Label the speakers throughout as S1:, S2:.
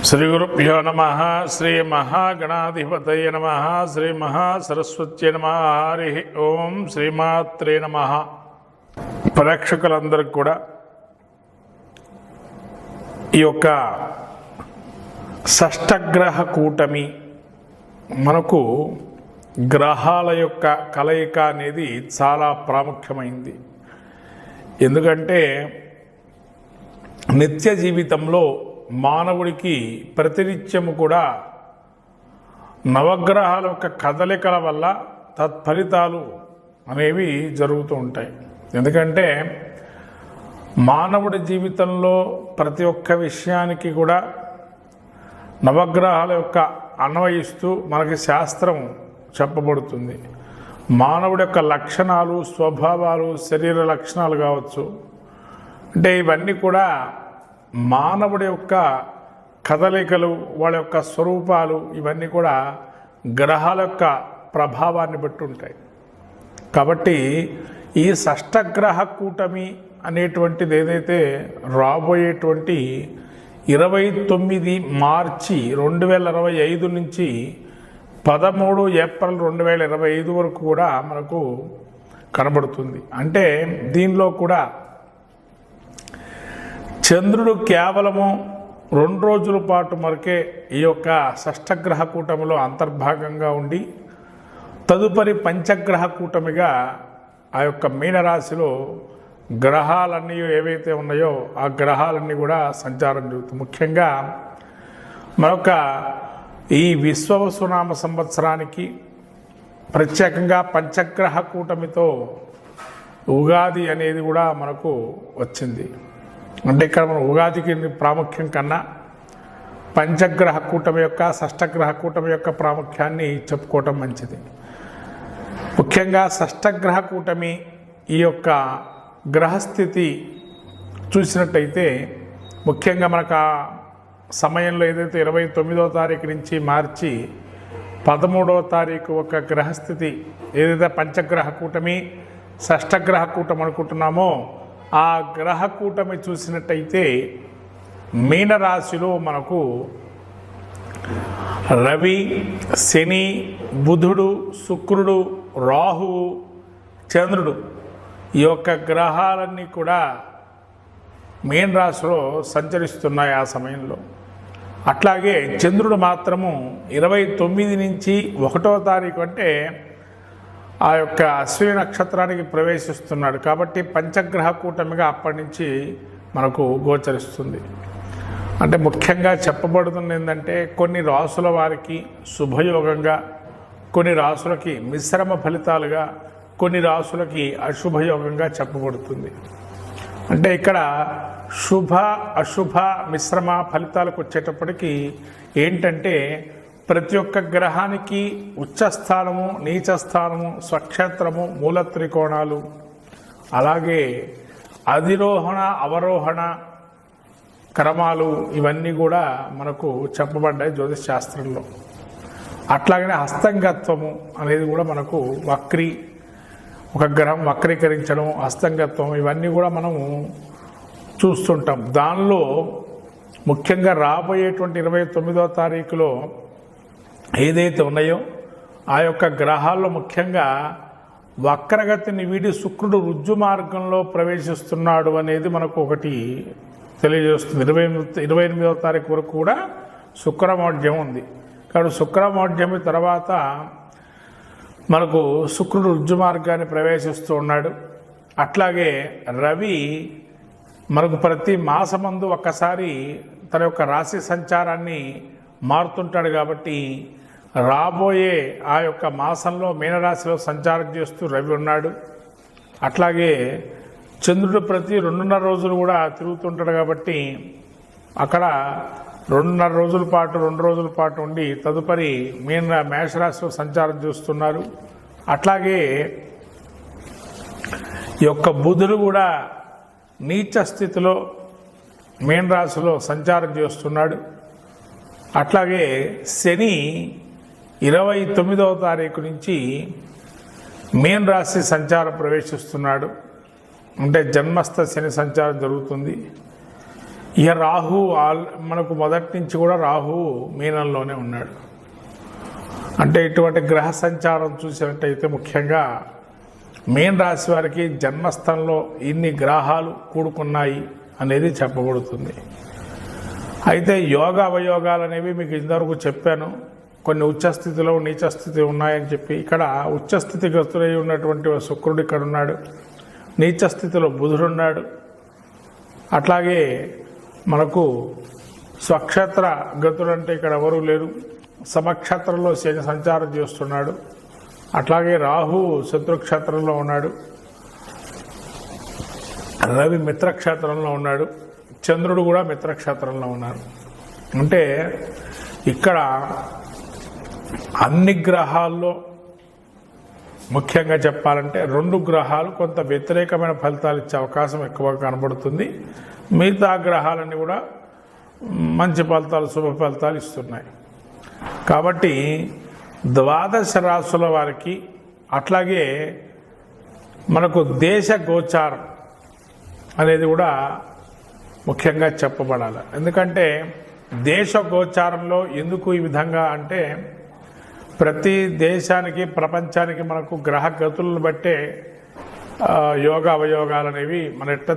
S1: శ్రీ గురుభ్యో నమ. శ్రీ మహాగణాధిపతయ నమ. శ్రీ మహాసరస్వత్యై నమ. హరి ఓం. శ్రీమాత్రే నమ. ప్రేక్షకులందరికీ కూడా ఈ యొక్క షష్టగ్రహ కూటమి మనకు గ్రహాల యొక్క కలయిక అనేది చాలా ప్రాముఖ్యమైంది. ఎందుకంటే నిత్య జీవితంలో మానవుడికి ప్రతినిత్యము కూడా నవగ్రహాల యొక్క కదలికల వల్ల తత్ఫలితాలు అనేవి జరుగుతూ ఉంటాయి. ఎందుకంటే మానవుడి జీవితంలో ప్రతి ఒక్క విషయానికి కూడా నవగ్రహాల యొక్క అన్వయిస్తూ మనకి శాస్త్రం చెప్పబడుతుంది. మానవుడి యొక్క లక్షణాలు, స్వభావాలు, శరీర లక్షణాలు కావచ్చు, అంటే ఇవన్నీ కూడా మానవుడి యొక్క కదలికలు, వాళ్ళ యొక్క స్వరూపాలు, ఇవన్నీ కూడా గ్రహాల యొక్క ప్రభావాన్ని బట్టి ఉంటాయి. కాబట్టి ఈ షష్టగ్రహ కూటమి అనేటువంటిది ఏదైతే రాబోయేటువంటి 29 మార్చి 2025 నుంచి 13 ఏప్రిల్ 2025 వరకు కూడా మనకు కనబడుతుంది. అంటే దీనిలో కూడా చంద్రుడు కేవలము 2 రోజుల పాటు మరకే ఈ యొక్క షష్టగ్రహ కూటమిలో అంతర్భాగంగా ఉండి తదుపరి పంచగ్రహ కూటమిగా ఆ యొక్క మీనరాశిలో గ్రహాలన్నీ ఏవైతే ఉన్నాయో ఆ గ్రహాలన్నీ కూడా సంచారం జరుగుతుంది. ముఖ్యంగా మరొక ఈ విశ్వవసునామ సంవత్సరానికి ప్రత్యేకంగా పంచగ్రహ కూటమితో ఉగాది అనేది కూడా మనకు వచ్చింది. అంటే ఇక్కడ మనం ఉగాదికి ప్రాముఖ్యం కన్నా పంచగ్రహ కూటమి యొక్క షష్టగ్రహ కూటమి యొక్క ప్రాముఖ్యాన్ని చెప్పుకోవటం మంచిది. ముఖ్యంగా షష్టగ్రహ కూటమి ఈ యొక్క గ్రహస్థితి చూసినట్టయితే ముఖ్యంగా మనకు ఆ సమయంలో ఏదైతే 29వ తారీఖు నుంచి మార్చి 13వ తారీఖు ఒక గ్రహస్థితి ఏదైతే పంచగ్రహ కూటమి షష్టగ్రహ కూటమి అనుకుంటున్నామో ఆ గ్రహ కూటమి చూసినట్టయితే మీనరాశిలో మనకు రవి, శని, బుధుడు, శుక్రుడు, రాహువు, చంద్రుడు ఈ యొక్క గ్రహాలన్నీ కూడా మీన రాశిలో సంచరిస్తున్నాయి ఆ సమయంలో. అట్లాగే చంద్రుడు మాత్రము 29 నుంచి 1వ తారీఖు అంటే ఆ యొక్క అశ్విని నక్షత్రానికి ప్రవేశిస్తున్నాడు. కాబట్టి పంచగ్రహ కూటమిగా అప్పటి నుంచి మనకు గోచరిస్తుంది. అంటే ముఖ్యంగా చెప్పబడుతుంది ఏంటంటే కొన్ని రాసుల వారికి శుభయోగంగా, కొన్ని రాసులకి మిశ్రమ ఫలితాలుగా, కొన్ని రాసులకి అశుభయోగంగా చెప్పబడుతుంది. అంటే ఇక్కడ శుభ అశుభ మిశ్రమ ఫలితాలకు వచ్చేటప్పటికి ఏంటంటే ప్రతి ఒక్క గ్రహానికి ఉచ్చస్థానము, నీచస్థానము, స్వక్షేత్రము, మూల త్రికోణాలు, అలాగే అధిరోహణ అవరోహణ క్రమాలు ఇవన్నీ కూడా మనకు చెప్పబడ్డాయి జ్యోతిష్ శాస్త్రంలో. అట్లాగనే హస్తంగత్వము అనేది కూడా మనకు ఒక గ్రహం వక్రీకరించడం, హస్తంగత్వం ఇవన్నీ కూడా మనము చూస్తుంటాం. దానిలో ముఖ్యంగా రాబోయేటువంటి 29వ తారీఖులో ఏదైతే ఉన్నాయో ఆ యొక్క గ్రహాల్లో ముఖ్యంగా వక్రగతిని వీడి శుక్రుడు రుజ్జు మార్గంలో ప్రవేశిస్తున్నాడు అనేది మనకు ఒకటి తెలియజేస్తుంది. 28వ తారీఖు వరకు కూడా శుక్రమౌఢ్యం ఉంది. కాబట్టి శుక్రమౌఢ్యం తర్వాత మనకు శుక్రుడు రుజ్జు మార్గాన్ని ప్రవేశిస్తూ ఉన్నాడు. అట్లాగే రవి మనకు ప్రతి మాసమందు ఒక్కసారి తన యొక్క రాశి సంచారాన్ని మారుతుంటాడు. కాబట్టి రాబోయే ఆ యొక్క మాసంలో మీనరాశిలో సంచారం చేస్తూ రవి ఉన్నాడు. అట్లాగే చంద్రుడు ప్రతి 2.5 రోజులు కూడా తిరుగుతుంటాడు. కాబట్టి అక్కడ 2.5 రోజుల పాటు 2 రోజుల పాటు ఉండి తదుపరి మేషరాశిలో సంచారం చేస్తున్నారు. అట్లాగే ఈ యొక్క బుధుడు కూడా నీచ స్థితిలో మీనరాశిలో సంచారం చేస్తున్నాడు. అట్లాగే శని 29వ తారీఖు నుంచి మీన రాశి సంచారం ప్రవేశిస్తున్నాడు. అంటే జన్మస్థ శని సంచారం జరుగుతుంది. ఇక రాహు మనకు మొదటి నుంచి కూడా రాహు మీనంలోనే ఉన్నాడు. అంటే ఇటువంటి గ్రహ సంచారం చూసినట్టయితే ముఖ్యంగా మీన రాశి వారికి జన్మస్థలంలో ఇన్ని గ్రహాలు కూడుకున్నాయి అనేది చెప్పబడుతుంది. అయితే యోగ అవయోగాలు అనేవి మీకు ఇంతవరకు చెప్పాను. కొన్ని ఉచ్చస్థితిలో నీచస్థితి ఉన్నాయని చెప్పి, ఇక్కడ ఉచ్చస్థితి గతులై ఉన్నటువంటి శుక్రుడు ఇక్కడ ఉన్నాడు, నీచస్థితిలో బుధుడున్నాడు. అట్లాగే మనకు స్వక్షేత్ర గతులు అంటే ఇక్కడ ఎవరూ లేరు, సమక్షేత్రంలో శని సంచారం చేస్తున్నాడు. అట్లాగే రాహు శత్రుక్షేత్రంలో ఉన్నాడు, రవి మిత్రక్షేత్రంలో ఉన్నాడు, చంద్రుడు కూడా మిత్రక్షేత్రంలో ఉన్నారు. అంటే ఇక్కడ అన్ని గ్రహాల్లో ముఖ్యంగా చెప్పాలంటే 2 గ్రహాలు కొంత వ్యతిరేకమైన ఫలితాలు ఇచ్చే అవకాశం ఎక్కువగా కనబడుతుంది. మిగతా గ్రహాలన్నీ కూడా మంచి ఫలితాలు, శుభ ఫలితాలు ఇస్తున్నాయి. కాబట్టి ద్వాదశ రాశుల వారికి అట్లాగే మనకు దేశ గోచారం అనేది కూడా ముఖ్యంగా చెప్పబడాలి. ఎందుకంటే దేశ గోచారంలో ఎందుకు ఈ విధంగా అంటే, ప్రతి దేశానికి ప్రపంచానికి మనకు గ్రహ గతులను బట్టే యోగ అవయోగాలు అనేవి మన ఎట్ట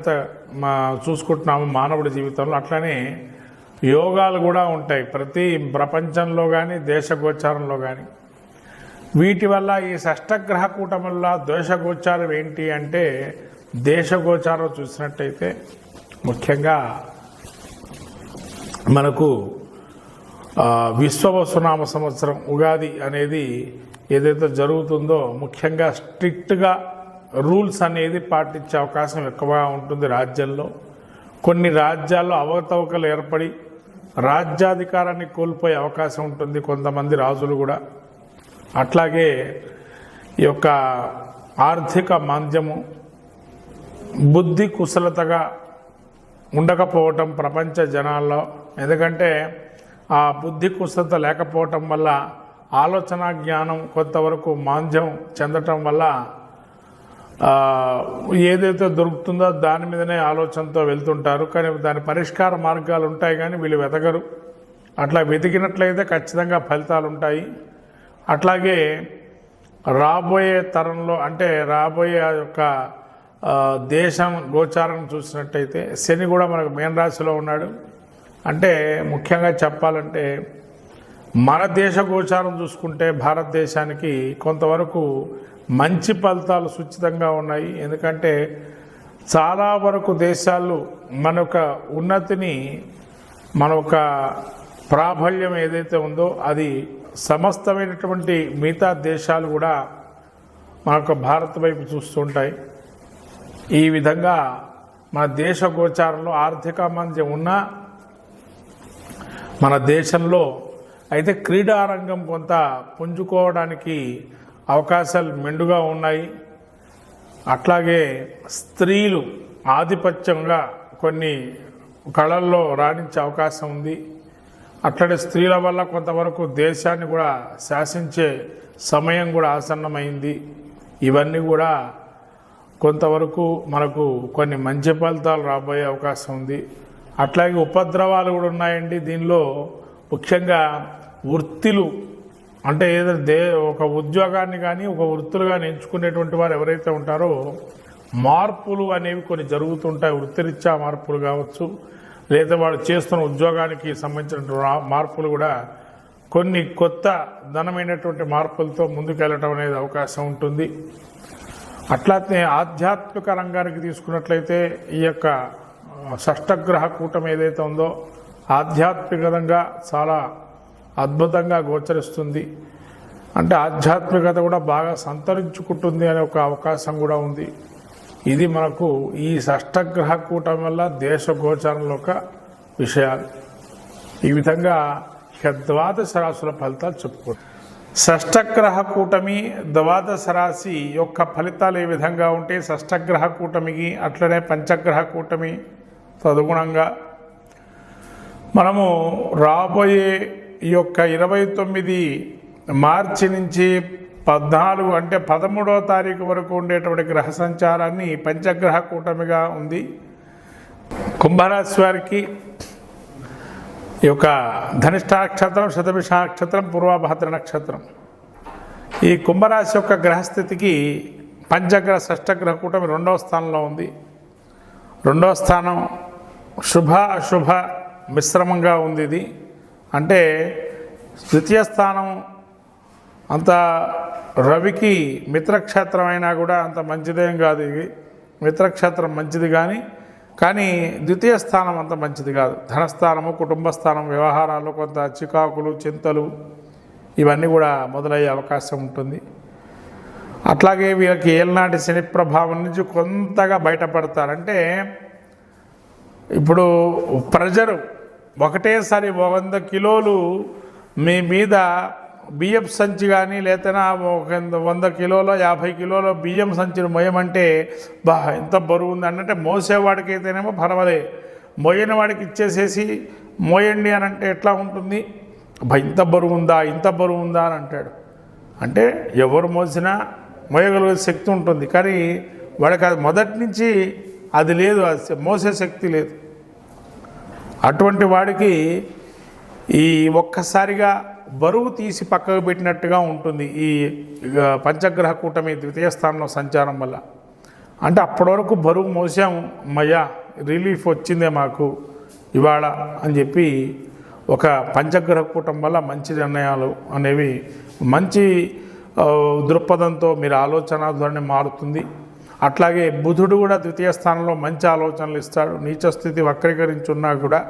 S1: చూసుకుంటున్నాము మానవుడి జీవితంలో, అట్లనే యోగాలు కూడా ఉంటాయి ప్రతి ప్రపంచంలో కానీ దేశ గోచారంలో కానీ. వీటి వల్ల ఈ షష్టగ్రహ కూటమి వల్ల దోష గోచారం ఏంటి అంటే, దేశ గోచారం చూసినట్టయితే ముఖ్యంగా మనకు విశ్వవసునామ సంవత్సరం ఉగాది అనేది ఏదైతే జరుగుతుందో ముఖ్యంగా స్ట్రిక్ట్గా రూల్స్ అనేది పాటించే అవకాశం ఎక్కువగా ఉంటుంది రాజ్యంలో. కొన్ని రాజ్యాల్లో అవకతవకలు ఏర్పడి రాజ్యాధికారాన్ని కోల్పోయే అవకాశం ఉంటుంది కొంతమంది రాజులు కూడా. అట్లాగే ఈ యొక్క ఆర్థిక మాంద్యము, బుద్ధి కుశలతగా ఉండకపోవటం ప్రపంచ జనాల్లో. ఎందుకంటే ఆ బుద్ధి కుశలత లేకపోవటం వల్ల ఆలోచన జ్ఞానం కొంతవరకు మాంద్యం చెందటం వల్ల ఏదైతే దొరుకుతుందో దాని మీదనే ఆలోచనతో వెళ్తుంటారు. కానీ దాని పరిష్కార మార్గాలు ఉంటాయి కానీ వీళ్ళు వెతకరు. అట్లా వెతికినట్లయితే ఖచ్చితంగా ఫలితాలు ఉంటాయి. అట్లాగే రాబోయే తరంలో అంటే రాబోయే యొక్క దేశం గోచారం చూసినట్టయితే శని కూడా మనకు మీన రాశిలో ఉన్నాడు. అంటే ముఖ్యంగా చెప్పాలంటే మన దేశ గోచారం చూసుకుంటే భారతదేశానికి కొంతవరకు మంచి ఫలితాలు సుచితంగా ఉన్నాయి. ఎందుకంటే చాలా వరకు దేశాలు మన యొక్క ఉన్నతిని, మన యొక్క ప్రాబల్యం ఏదైతే ఉందో అది సమస్తమైనటువంటి మిగతా దేశాలు కూడా మన యొక్క భారత్ వైపు చూస్తుంటాయి. ఈ విధంగా మన దేశ గోచారంలో ఆర్థిక మాంద్యం ఉన్నా మన దేశంలో అయితే క్రీడారంగం కొంత పుంజుకోవడానికి అవకాశాలు మెండుగా ఉన్నాయి. అట్లాగే స్త్రీలు ఆధిపత్యంగా కొన్ని కళల్లో రాణించే అవకాశం ఉంది. అట్లాగే స్త్రీల వల్ల కొంతవరకు దేశాన్ని కూడా శాసించే సమయం కూడా ఆసన్నమైంది. ఇవన్నీ కూడా కొంతవరకు మనకు కొన్ని మంచి ఫలితాలు రాబోయే అవకాశం ఉంది. అట్లాగే ఉపద్రవాలు కూడా ఉన్నాయండి. దీనిలో ముఖ్యంగా వృత్తులు అంటే ఏదైతే ఒక ఉద్యోగాన్ని కానీ ఒక వృత్తులు కానీ ఎంచుకునేటువంటి వారు ఎవరైతే ఉంటారో మార్పులు అనేవి కొన్ని జరుగుతుంటాయి. వృత్తిరీత్యా మార్పులు కావచ్చు, లేదా వాళ్ళు చేస్తున్న ఉద్యోగానికి సంబంధించిన మార్పులు కూడా కొన్ని కొత్త ధనమైనటువంటి మార్పులతో ముందుకెళ్ళటం అనేది అవకాశం ఉంటుంది. అట్లానే ఆధ్యాత్మిక రంగానికి తీసుకున్నట్లయితే ఈ యొక్క షష్టగ్రహ కూటమి ఏదైతే ఉందో ఆధ్యాత్మికంగా చాలా అద్భుతంగా గోచరిస్తుంది. అంటే ఆధ్యాత్మికత కూడా బాగా సంతరించుకుంటుంది అనే ఒక అవకాశం కూడా ఉంది. ఇది మనకు ఈ షష్టగ్రహ కూటమి వల్ల దేశ గోచారంలో ఒక విషయాలు. ఈ విధంగా ద్వాదశ రాశుల ఫలితాలు చెప్పుకుంటాం. షష్టగ్రహ కూటమి ద్వాదశ రాశి యొక్క ఫలితాలు ఏ విధంగా ఉంటే షష్టగ్రహ కూటమికి అట్లనే పంచగ్రహ కూటమి తదనుగుణంగా మనము రాబోయే ఈ యొక్క 29 మార్చి నుంచి 14 అంటే 13వ తారీఖు వరకు ఉండేటువంటి గ్రహ సంచారాన్ని పంచగ్రహ కూటమిగా ఉంది. కుంభరాశి వారికి ఈ యొక్క ధనిష్ట నక్షత్రం, శతభిష నక్షత్రం, పూర్వభాద్ర నక్షత్రం. ఈ కుంభరాశి యొక్క గ్రహస్థితికి పంచగ్రహ షష్టగ్రహ కూటమి 2వ స్థానంలో ఉంది. 2వ స్థానం శుభ అశుభ మిశ్రమంగా ఉంది. ఇది అంటే ద్వితీయ స్థానం అంత రవికి మిత్రక్షేత్రం అయినా కూడా అంత మంచిదేం కాదు. ఇది మిత్రక్షేత్రం మంచిది కానీ ద్వితీయ స్థానం అంత మంచిది కాదు. ధనస్థానము, కుటుంబ స్థానం, వ్యవహారాల్లో కొంత చికాకులు, చింతలు ఇవన్నీ కూడా మొదలయ్యే అవకాశం ఉంటుంది. అట్లాగే వీళ్ళకి ఏళ్ళనాటి శని ప్రభావం నుంచి కొంతగా బయటపడతారంటే ఇప్పుడు ప్రజలు ఒకటేసారి 100 కిలోలు మీ మీద బియ్యం సంచి కానీ లేతనా 100 కిలోలో 50 కిలోల బియ్యం సంచిని మోయమంటే ఎంత బరువు ఉంది అంటే మోసేవాడికి అయితేనేమో పర్వాలేదు, మోయని వాడికి ఇచ్చేసేసి మోయండి అని అంటే ఎట్లా ఉంటుంది? ఇంత బరువు ఉందా అని అంటాడు. అంటే ఎవరు మోసినా మోయగలిగే శక్తి ఉంటుంది, కానీ వాడికి అది మొదటి నుంచి అది లేదు, అది మోసే శక్తి లేదు. అటువంటి వాడికి ఈ ఒక్కసారిగా బరువు తీసి పక్కకు పెట్టినట్టుగా ఉంటుంది ఈ పంచగ్రహ కూటమి ద్వితీయ స్థానంలో సంచారం వల్ల. అంటే అప్పటి వరకు బరువు మోసాము, మయ్యా రిలీఫ్ వచ్చిందే మాకు ఇవాళ అని చెప్పి ఒక పంచగ్రహ కూటం వల్ల మంచి నిర్ణయాలు అనేవి, మంచి దృక్పథంతో మీరు ఆలోచన ధోరణి మారుతుంది. అట్లాగే బుధుడు కూడా ద్వితీయ స్థానంలో మంచి ఆలోచనలు ఇస్తాడు. నీచ స్థితి వక్రీకరించున్నా కూడా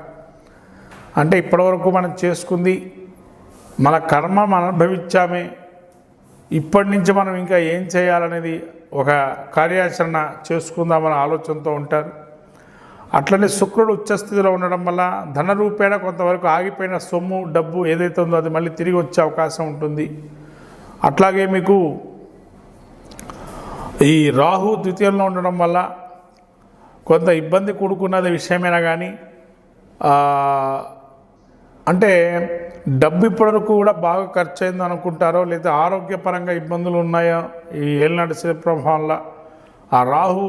S1: అంటే ఇప్పటివరకు మనం చేసుకుంది మన కర్మ మనం అనుభవించామే, ఇప్పటి నుంచి మనం ఇంకా ఏం చేయాలనేది ఒక కార్యాచరణ చేసుకుందామనే ఆలోచనతో ఉంటారు. అట్లనే శుక్రుడు ఉచ్చస్థితిలో ఉండడం వల్ల ధన రూపేణ కొంతవరకు ఆగిపోయిన సొమ్ము, డబ్బు ఏదైతే ఉందో అది మళ్ళీ తిరిగి వచ్చే అవకాశం ఉంటుంది. అట్లాగే మీకు ఈ రాహు ద్వితీయంలో ఉండడం వల్ల కొంత ఇబ్బంది కూడుకున్నది విషయమైనా కానీ అంటే డబ్బు ఇప్పటివరకు కూడా బాగా ఖర్చు అయింది అనుకుంటారో, లేదా ఆరోగ్యపరంగా ఇబ్బందులు ఉన్నాయో ఈ ఏలినాటి శని ప్రభావంలో ఆ రాహు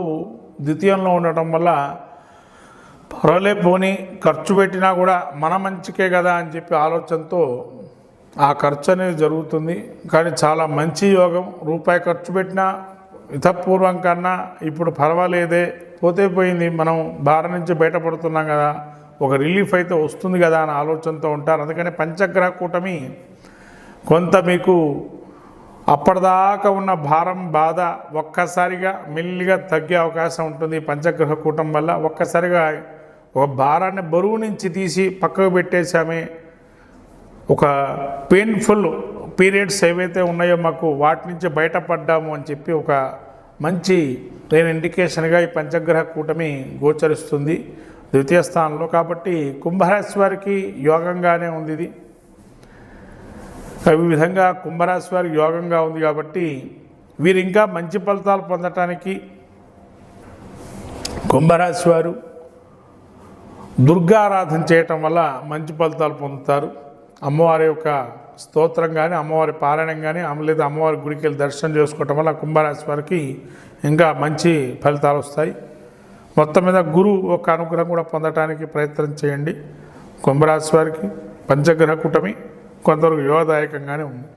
S1: ద్వితీయంలో ఉండటం వల్ల పర్వాలే పోనీ ఖర్చు పెట్టినా కూడా మన మంచికే కదా అని చెప్పి ఆలోచనతో ఆ ఖర్చు అనేది జరుగుతుంది. కానీ చాలా మంచి యోగం. రూపాయి ఖర్చు పెట్టినా ఇతపూర్వం కన్నా ఇప్పుడు పర్వాలేదే, పోతే పోయింది, మనం భారం నుంచి బయటపడుతున్నాం కదా, ఒక రిలీఫ్ అయితే వస్తుంది కదా అని ఆలోచనతో ఉంటారు. అందుకని పంచగ్రహ కూటమి కొంత మీకు అప్పటిదాకా ఉన్న భారం, బాధ ఒక్కసారిగా మెల్లిగా తగ్గే అవకాశం ఉంటుంది. పంచగ్రహ కూటం వల్ల ఒక్కసారిగా ఒక భారాన్ని బరువు నుంచి తీసి పక్కకు పెట్టేశామే, ఒక పెయిన్ఫుల్ పీరియడ్స్ ఏవైతే ఉన్నాయో మాకు వాటి నుంచి బయటపడ్డాము అని చెప్పి ఒక మంచి ఇండికేషన్గా ఈ పంచగ్రహ కూటమి గోచరిస్తుంది ద్వితీయ స్థానంలో. కాబట్టి కుంభరాశి వారికి యోగంగానే ఉంది ఇది. ఈ విధంగా కుంభరాశి వారికి యోగంగా ఉంది కాబట్టి వీరు ఇంకా మంచి ఫలితాలు పొందటానికి కుంభరాశి వారు దుర్గారాధన చేయటం వల్ల మంచి ఫలితాలు పొందుతారు. అమ్మవారి యొక్క స్తోత్రం కానీ, అమ్మవారి పారాయణం కానీ, లేదా అమ్మవారి గుడికి వెళ్ళి దర్శనం చేసుకోవటం వల్ల కుంభరాశి వారికి ఇంకా మంచి ఫలితాలు వస్తాయి. మొత్తం మీద గురువు ఒక అనుగ్రహం కూడా పొందడానికి ప్రయత్నం చేయండి. కుంభరాశి వారికి పంచగ్రహ కూటమి కొంతవరకు యోగదాయకంగానే ఉంది.